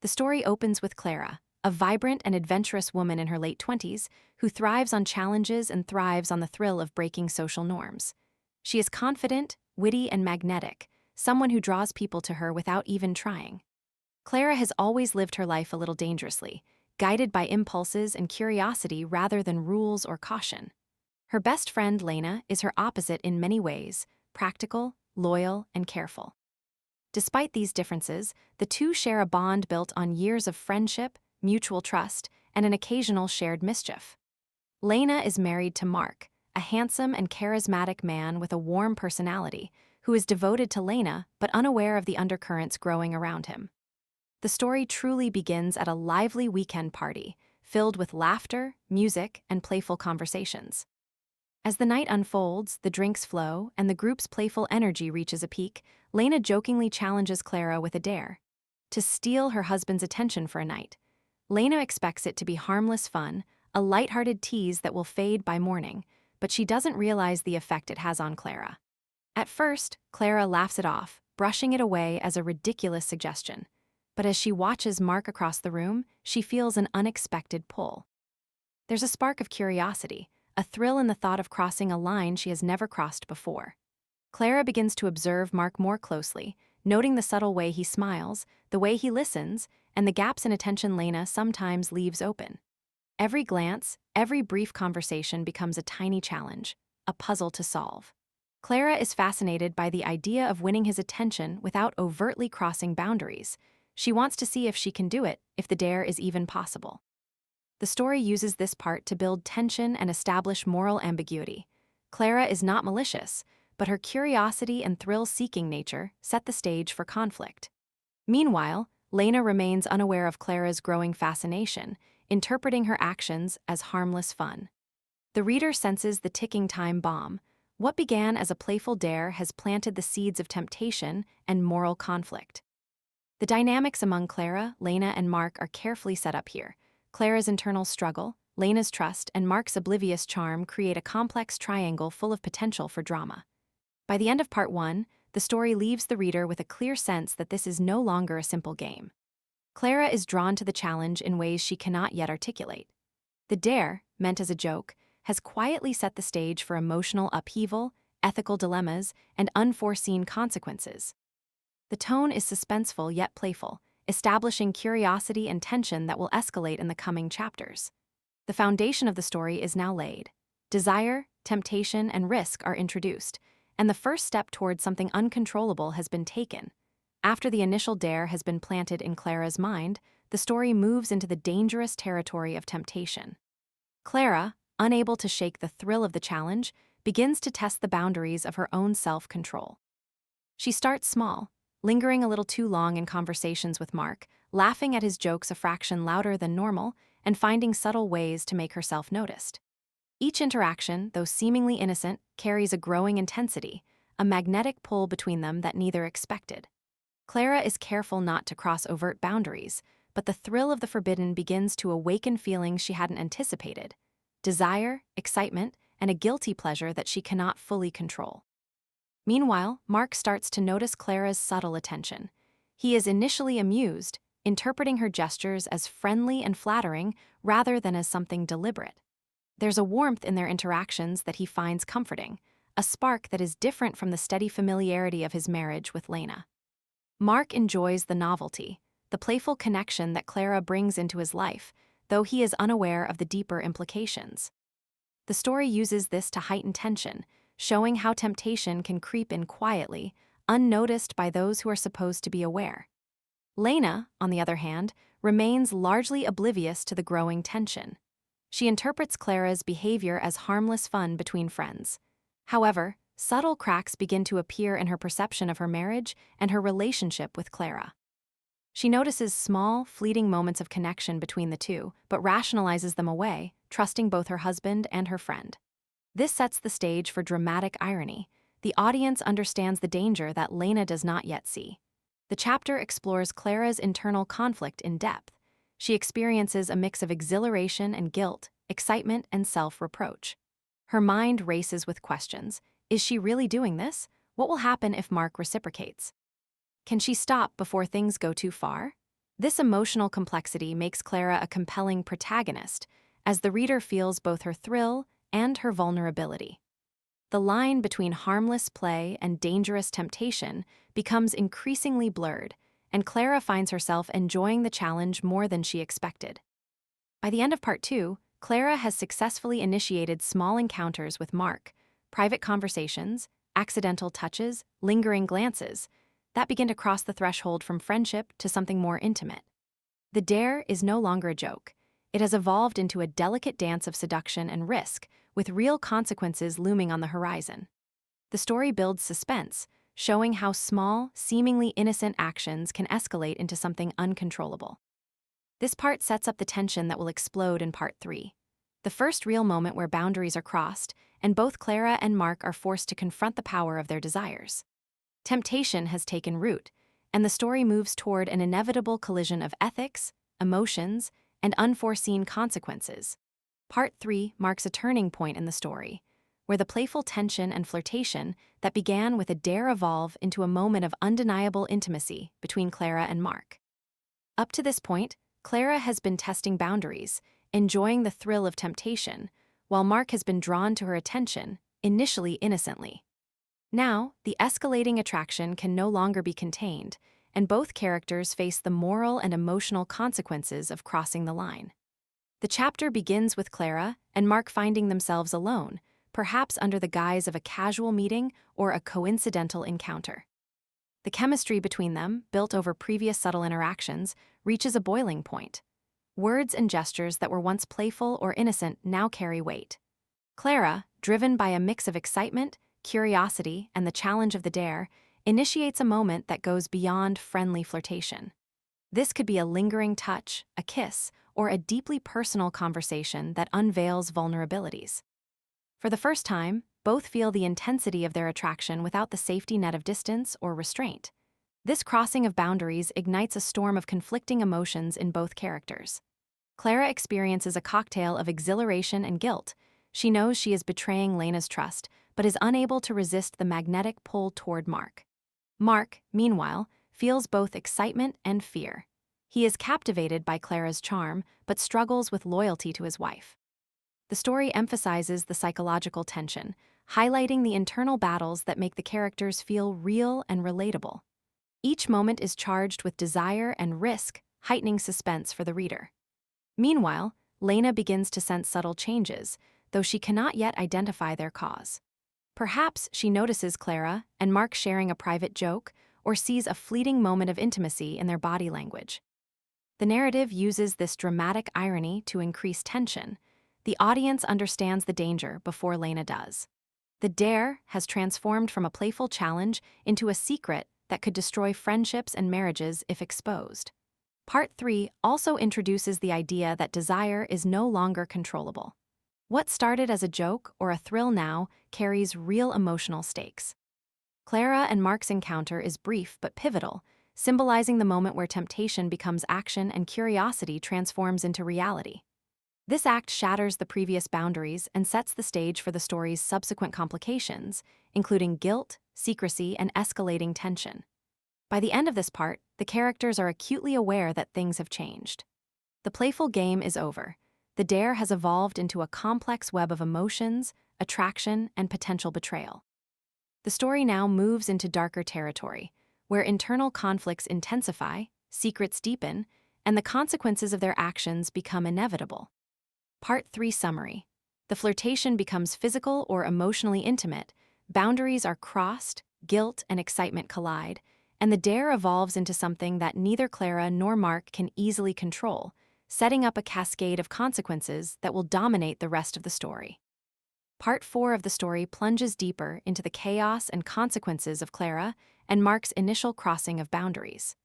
The story opens with Clara, a vibrant and adventurous woman in her late 20s who thrives on challenges and thrives on the thrill of breaking social norms. She is confident, witty, and magnetic, someone who draws people to her without even trying. Clara has always lived her life a little dangerously, guided by impulses and curiosity rather than rules or caution. Her best friend, Lena, is her opposite in many ways: practical, loyal, and careful. Despite these differences, the two share a bond built on years of friendship, mutual trust, and an occasional shared mischief. Lena is married to Mark, a handsome and charismatic man with a warm personality, who is devoted to Lena but unaware of the undercurrents growing around him. The story truly begins at a lively weekend party, filled with laughter, music, and playful conversations. As the night unfolds, the drinks flow, and the group's playful energy reaches a peak, Lena jokingly challenges Clara with a dare: to steal her husband's attention for a night. Lena expects it to be harmless fun, a lighthearted tease that will fade by morning, but she doesn't realize the effect it has on Clara. At first, Clara laughs it off, brushing it away as a ridiculous suggestion. But as she watches Mark across the room, she feels an unexpected pull. There's a spark of curiosity, a thrill in the thought of crossing a line she has never crossed before. Clara begins to observe Mark more closely, noting the subtle way he smiles, the way he listens, and the gaps in attention Lena sometimes leaves open. Every glance, every brief conversation becomes a tiny challenge, a puzzle to solve. Clara is fascinated by the idea of winning his attention without overtly crossing boundaries. She wants to see if she can do it, if the dare is even possible. The story uses this part to build tension and establish moral ambiguity. Clara is not malicious, but her curiosity and thrill-seeking nature set the stage for conflict. Meanwhile, Lena remains unaware of Clara's growing fascination, interpreting her actions as harmless fun. The reader senses the ticking time bomb. What began as a playful dare has planted the seeds of temptation and moral conflict. The dynamics among Clara, Lena, and Mark are carefully set up here. Clara's internal struggle, Lena's trust, and Mark's oblivious charm create a complex triangle full of potential for drama. By the end of part 1, the story leaves the reader with a clear sense that this is no longer a simple game. Clara is drawn to the challenge in ways she cannot yet articulate. The dare, meant as a joke, has quietly set the stage for emotional upheaval, ethical dilemmas, and unforeseen consequences. The tone is suspenseful yet playful, establishing curiosity and tension that will escalate in the coming chapters. The foundation of the story is now laid. Desire, temptation, and risk are introduced, and the first step towards something uncontrollable has been taken. After the initial dare has been planted in Clara's mind, the story moves into the dangerous territory of temptation. Clara, unable to shake the thrill of the challenge, begins to test the boundaries of her own self-control. She starts small, lingering a little too long in conversations with Mark, laughing at his jokes a fraction louder than normal, and finding subtle ways to make herself noticed. Each interaction, though seemingly innocent, carries a growing intensity, a magnetic pull between them that neither expected. Clara is careful not to cross overt boundaries, but the thrill of the forbidden begins to awaken feelings she hadn't anticipated: desire, excitement, and a guilty pleasure that she cannot fully control. Meanwhile, Mark starts to notice Clara's subtle attention. He is initially amused, interpreting her gestures as friendly and flattering rather than as something deliberate. There's a warmth in their interactions that he finds comforting, a spark that is different from the steady familiarity of his marriage with Lena. Mark enjoys the novelty, the playful connection that Clara brings into his life, though he is unaware of the deeper implications. The story uses this to heighten tension, showing how temptation can creep in quietly, unnoticed by those who are supposed to be aware. Lena, on the other hand, remains largely oblivious to the growing tension. She interprets Clara's behavior as harmless fun between friends. However, subtle cracks begin to appear in her perception of her marriage and her relationship with Clara. She notices small, fleeting moments of connection between the two, but rationalizes them away, trusting both her husband and her friend. This sets the stage for dramatic irony. The audience understands the danger that Lena does not yet see. The chapter explores Clara's internal conflict in depth. She experiences a mix of exhilaration and guilt, excitement and self-reproach. Her mind races with questions. Is she really doing this? What will happen if Mark reciprocates? Can she stop before things go too far? This emotional complexity makes Clara a compelling protagonist, as the reader feels both her thrill and her vulnerability. The line between harmless play and dangerous temptation becomes increasingly blurred, and Clara finds herself enjoying the challenge more than she expected. By the end of part 2, Clara has successfully initiated small encounters with Mark, private conversations, accidental touches, lingering glances that begin to cross the threshold from friendship to something more intimate. The dare is no longer a joke. It has evolved into a delicate dance of seduction and risk, with real consequences looming on the horizon. The story builds suspense, showing how small, seemingly innocent actions can escalate into something uncontrollable. This part sets up the tension that will explode in part 3. The first real moment where boundaries are crossed, and both Clara and Mark are forced to confront the power of their desires. Temptation has taken root, and the story moves toward an inevitable collision of ethics, emotions, and unforeseen consequences. Part 3 marks a turning point in the story, where the playful tension and flirtation that began with a dare evolve into a moment of undeniable intimacy between Clara and Mark. Up to this point, Clara has been testing boundaries, enjoying the thrill of temptation, while Mark has been drawn to her attention, initially innocently. Now, the escalating attraction can no longer be contained, and both characters face the moral and emotional consequences of crossing the line. The chapter begins with Clara and Mark finding themselves alone, perhaps under the guise of a casual meeting or a coincidental encounter. The chemistry between them, built over previous subtle interactions, reaches a boiling point. Words and gestures that were once playful or innocent now carry weight. Clara, driven by a mix of excitement, curiosity, and the challenge of the dare, initiates a moment that goes beyond friendly flirtation. This could be a lingering touch, a kiss, or a deeply personal conversation that unveils vulnerabilities. For the first time, both feel the intensity of their attraction without the safety net of distance or restraint. This crossing of boundaries ignites a storm of conflicting emotions in both characters. Clara experiences a cocktail of exhilaration and guilt. She knows she is betraying Lena's trust, but is unable to resist the magnetic pull toward Mark. Mark, meanwhile, feels both excitement and fear. He is captivated by Clara's charm, but struggles with loyalty to his wife. The story emphasizes the psychological tension, highlighting the internal battles that make the characters feel real and relatable. Each moment is charged with desire and risk, heightening suspense for the reader. Meanwhile, Lena begins to sense subtle changes, though she cannot yet identify their cause. Perhaps she notices Clara and Mark sharing a private joke or sees a fleeting moment of intimacy in their body language. The narrative uses this dramatic irony to increase tension. The audience understands the danger before Lena does. The dare has transformed from a playful challenge into a secret that could destroy friendships and marriages if exposed. Part 3 also introduces the idea that desire is no longer controllable. What started as a joke or a thrill now carries real emotional stakes. Clara and Mark's encounter is brief but pivotal, symbolizing the moment where temptation becomes action and curiosity transforms into reality. This act shatters the previous boundaries and sets the stage for the story's subsequent complications, including guilt, secrecy, and escalating tension. By the end of this part, the characters are acutely aware that things have changed. The playful game is over. The dare has evolved into a complex web of emotions, attraction, and potential betrayal. The story now moves into darker territory, where internal conflicts intensify, secrets deepen, and the consequences of their actions become inevitable. Part 3 Summary. The flirtation becomes physical or emotionally intimate, boundaries are crossed, guilt and excitement collide, and the dare evolves into something that neither Clara nor Mark can easily control, setting up a cascade of consequences that will dominate the rest of the story. Part 4 of the story plunges deeper into the chaos and consequences of Clara and Mark's initial crossing of boundaries.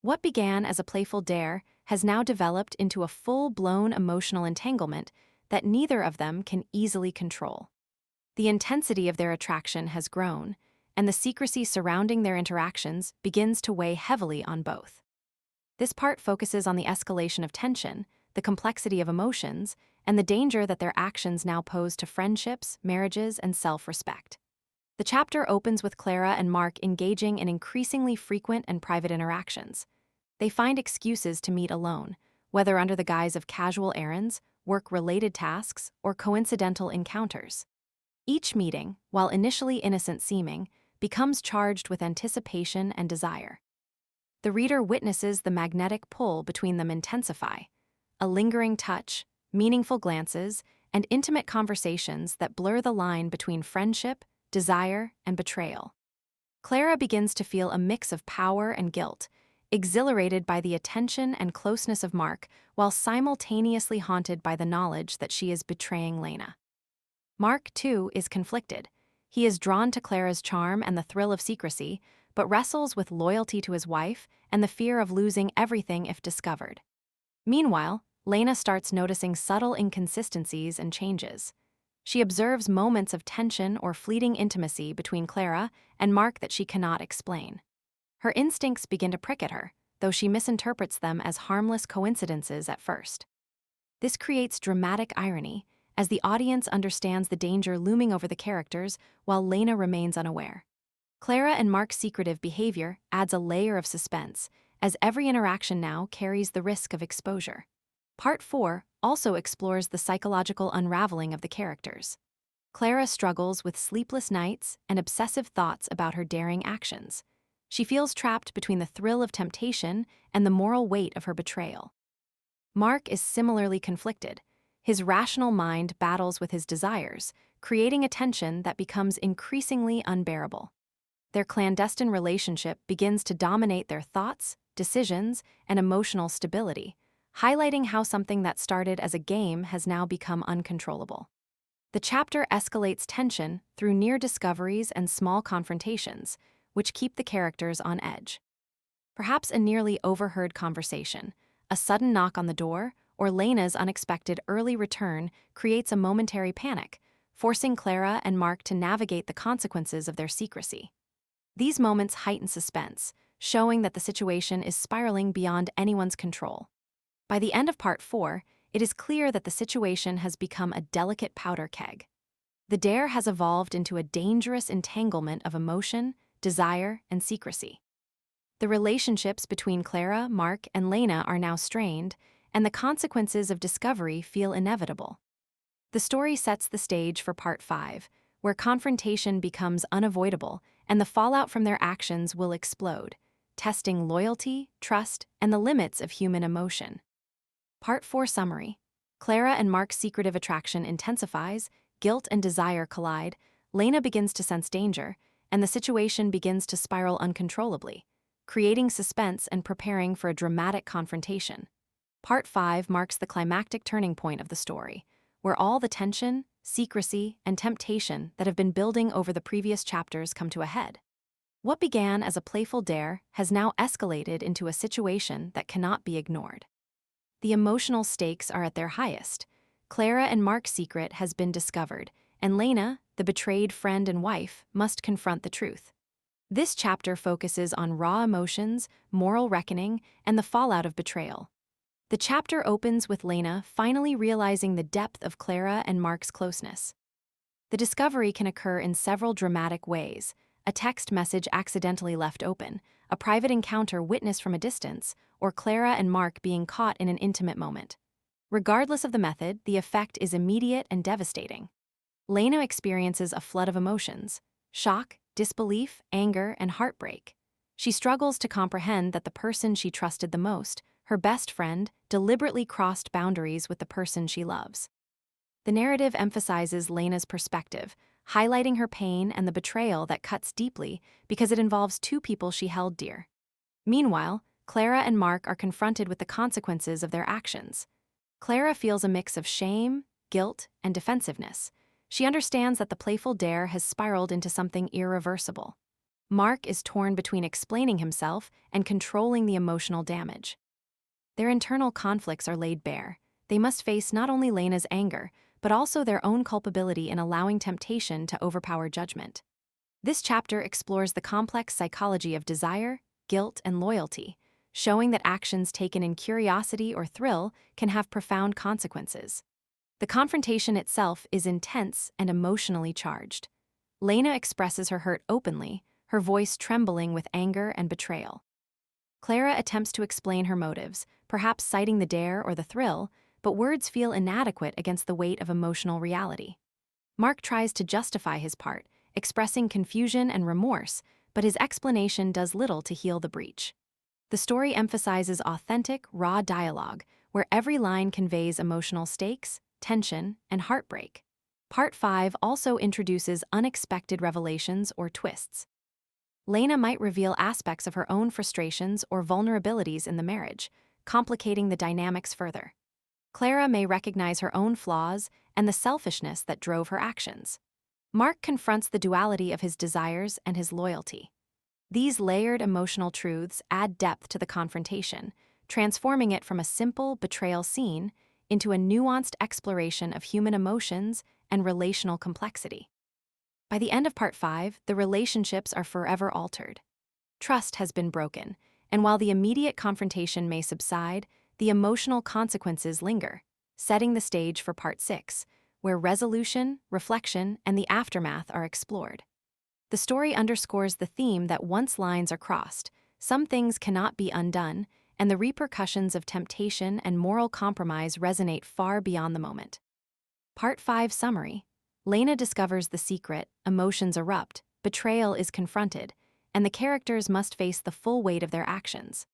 What began as a playful dare has now developed into a full-blown emotional entanglement that neither of them can easily control. The intensity of their attraction has grown, and the secrecy surrounding their interactions begins to weigh heavily on both. This part focuses on the escalation of tension, the complexity of emotions, and the danger that their actions now pose to friendships, marriages, and self-respect. The chapter opens with Clara and Mark engaging in increasingly frequent and private interactions. They find excuses to meet alone, whether under the guise of casual errands, work-related tasks, or coincidental encounters. Each meeting, while initially innocent seeming, becomes charged with anticipation and desire. The reader witnesses the magnetic pull between them intensify, a lingering touch, meaningful glances, and intimate conversations that blur the line between friendship, desire, and betrayal. Clara begins to feel a mix of power and guilt, exhilarated by the attention and closeness of Mark, while simultaneously haunted by the knowledge that she is betraying Lena. Mark, too, is conflicted. He is drawn to Clara's charm and the thrill of secrecy, but wrestles with loyalty to his wife and the fear of losing everything if discovered. Meanwhile, Lena starts noticing subtle inconsistencies and changes. She observes moments of tension or fleeting intimacy between Clara and Mark that she cannot explain. Her instincts begin to prick at her, though she misinterprets them as harmless coincidences at first. This creates dramatic irony, as the audience understands the danger looming over the characters while Lena remains unaware. Clara and Mark's secretive behavior adds a layer of suspense, as every interaction now carries the risk of exposure. Part 4 also explores the psychological unraveling of the characters. Clara struggles with sleepless nights and obsessive thoughts about her daring actions. She feels trapped between the thrill of temptation and the moral weight of her betrayal. Mark is similarly conflicted. His rational mind battles with his desires, creating a tension that becomes increasingly unbearable. Their clandestine relationship begins to dominate their thoughts, decisions, and emotional stability, highlighting how something that started as a game has now become uncontrollable. The chapter escalates tension through near discoveries and small confrontations, which keep the characters on edge. Perhaps a nearly overheard conversation, a sudden knock on the door, or Lena's unexpected early return creates a momentary panic, forcing Clara and Mark to navigate the consequences of their secrecy. These moments heighten suspense, showing that the situation is spiraling beyond anyone's control. By the end of Part 4, it is clear that the situation has become a delicate powder keg. The dare has evolved into a dangerous entanglement of emotion, desire, and secrecy. The relationships between Clara, Mark, and Lena are now strained, and the consequences of discovery feel inevitable. The story sets the stage for Part 5, where confrontation becomes unavoidable and the fallout from their actions will explode, testing loyalty, trust, and the limits of human emotion. Part 4 Summary. Clara and Mark's secretive attraction intensifies, guilt and desire collide, Lena begins to sense danger, and the situation begins to spiral uncontrollably, creating suspense and preparing for a dramatic confrontation. Part 5 marks the climactic turning point of the story, where all the tension, secrecy, and temptation that have been building over the previous chapters come to a head. What began as a playful dare has now escalated into a situation that cannot be ignored. The emotional stakes are at their highest. Clara and Mark's secret has been discovered, and Lena, the betrayed friend and wife, must confront the truth. This chapter focuses on raw emotions, moral reckoning, and the fallout of betrayal. The chapter opens with Lena finally realizing the depth of Clara and Mark's closeness. The discovery can occur in several dramatic ways: a text message accidentally left open, a private encounter witnessed from a distance, or Clara and Mark being caught in an intimate moment. Regardless of the method, the effect is immediate and devastating. Lena experiences a flood of emotions: shock, disbelief, anger, and heartbreak. She struggles to comprehend that the person she trusted the most, her best friend, deliberately crossed boundaries with the person she loves. The narrative emphasizes Lena's perspective, highlighting her pain and the betrayal that cuts deeply because it involves two people she held dear. Meanwhile, Clara and Mark are confronted with the consequences of their actions. Clara feels a mix of shame, guilt, and defensiveness. She understands that the playful dare has spiraled into something irreversible. Mark is torn between explaining himself and controlling the emotional damage. Their internal conflicts are laid bare. They must face not only Lena's anger, but also their own culpability in allowing temptation to overpower judgment. This chapter explores the complex psychology of desire, guilt, and loyalty, showing that actions taken in curiosity or thrill can have profound consequences. The confrontation itself is intense and emotionally charged. Lena expresses her hurt openly, her voice trembling with anger and betrayal. Clara attempts to explain her motives, perhaps citing the dare or the thrill, but words feel inadequate against the weight of emotional reality. Mark tries to justify his part, expressing confusion and remorse, but his explanation does little to heal the breach. The story emphasizes authentic, raw dialogue, where every line conveys emotional stakes, tension, and heartbreak. Part 5 also introduces unexpected revelations or twists. Lena might reveal aspects of her own frustrations or vulnerabilities in the marriage, complicating the dynamics further. Clara may recognize her own flaws and the selfishness that drove her actions. Mark confronts the duality of his desires and his loyalty. These layered emotional truths add depth to the confrontation, transforming it from a simple betrayal scene into a nuanced exploration of human emotions and relational complexity. By the end of Part 5, the relationships are forever altered. Trust has been broken, and while the immediate confrontation may subside, the emotional consequences linger, setting the stage for Part 6, where resolution, reflection, and the aftermath are explored. The story underscores the theme that once lines are crossed, some things cannot be undone, and the repercussions of temptation and moral compromise resonate far beyond the moment. Part 5 Summary. Lena discovers the secret, emotions erupt, betrayal is confronted, and the characters must face the full weight of their actions.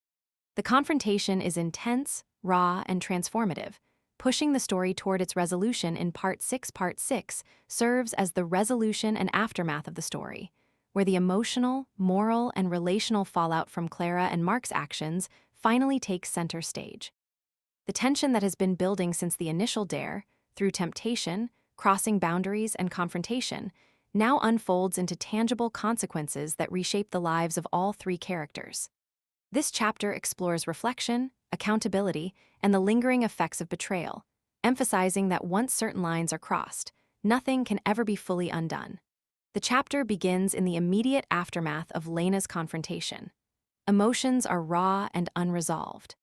The confrontation is intense, raw, and transformative, pushing the story toward its resolution in Part 6. Part 6 serves as the resolution and aftermath of the story, where the emotional, moral, and relational fallout from Clara and Mark's actions finally takes center stage. The tension that has been building since the initial dare, through temptation, crossing boundaries, and confrontation, now unfolds into tangible consequences that reshape the lives of all three characters. This chapter explores reflection, accountability, and the lingering effects of betrayal, emphasizing that once certain lines are crossed, nothing can ever be fully undone. The chapter begins in the immediate aftermath of Lena's confrontation. Emotions are raw and unresolved.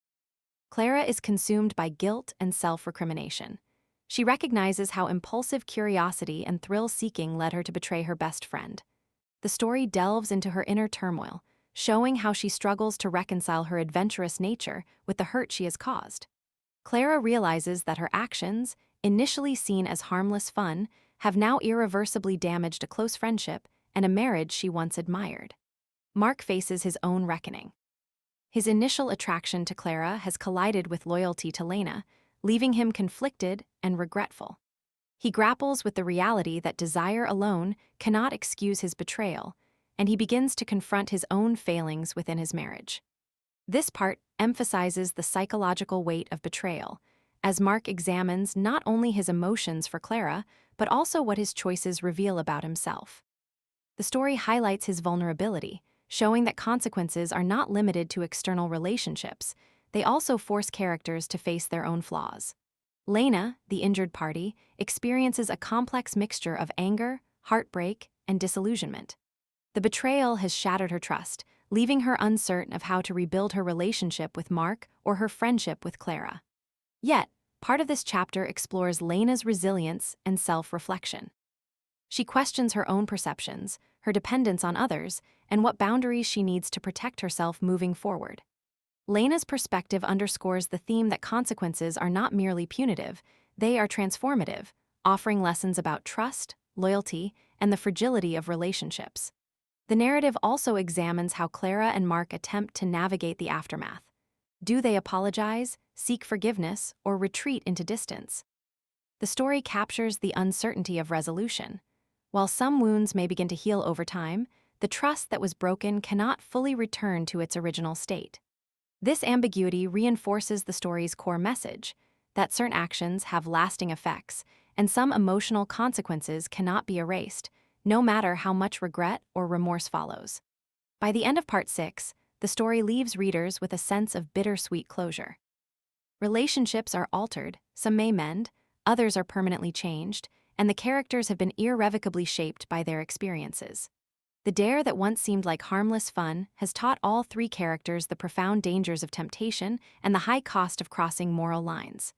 Clara is consumed by guilt and self-recrimination. She recognizes how impulsive curiosity and thrill-seeking led her to betray her best friend. The story delves into her inner turmoil, showing how she struggles to reconcile her adventurous nature with the hurt she has caused. Clara realizes that her actions, initially seen as harmless fun, have now irreversibly damaged a close friendship and a marriage she once admired. Mark faces his own reckoning. His initial attraction to Clara has collided with loyalty to Lena, leaving him conflicted and regretful. He grapples with the reality that desire alone cannot excuse his betrayal, and he begins to confront his own failings within his marriage. This part emphasizes the psychological weight of betrayal, as Mark examines not only his emotions for Clara, but also what his choices reveal about himself. The story highlights his vulnerability, showing that consequences are not limited to external relationships. They also force characters to face their own flaws. Lena, the injured party, experiences a complex mixture of anger, heartbreak, and disillusionment. The betrayal has shattered her trust, leaving her uncertain of how to rebuild her relationship with Mark or her friendship with Clara. Yet, part of this chapter explores Lena's resilience and self-reflection. She questions her own perceptions, her dependence on others, and what boundaries she needs to protect herself moving forward. Lena's perspective underscores the theme that consequences are not merely punitive, they are transformative, offering lessons about trust, loyalty, and the fragility of relationships. The narrative also examines how Clara and Mark attempt to navigate the aftermath. Do they apologize, seek forgiveness, or retreat into distance? The story captures the uncertainty of resolution. While some wounds may begin to heal over time, the trust that was broken cannot fully return to its original state. This ambiguity reinforces the story's core message, that certain actions have lasting effects, and some emotional consequences cannot be erased, no matter how much regret or remorse follows. By the end of Part 6, the story leaves readers with a sense of bittersweet closure. Relationships are altered, some may mend, others are permanently changed, and the characters have been irrevocably shaped by their experiences. The dare that once seemed like harmless fun has taught all three characters the profound dangers of temptation and the high cost of crossing moral lines.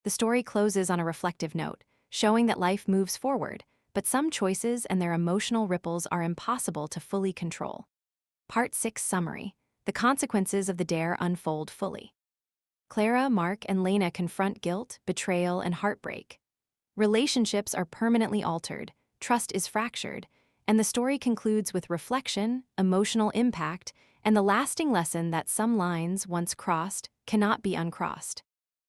The story closes on a reflective note, showing that life moves forward, but some choices and their emotional ripples are impossible to fully control. Part 6 Summary. The consequences of the dare unfold fully. Clara, Mark, and Lena confront guilt, betrayal, and heartbreak. Relationships are permanently altered, trust is fractured, and the story concludes with reflection, emotional impact, and the lasting lesson that some lines, once crossed, cannot be uncrossed.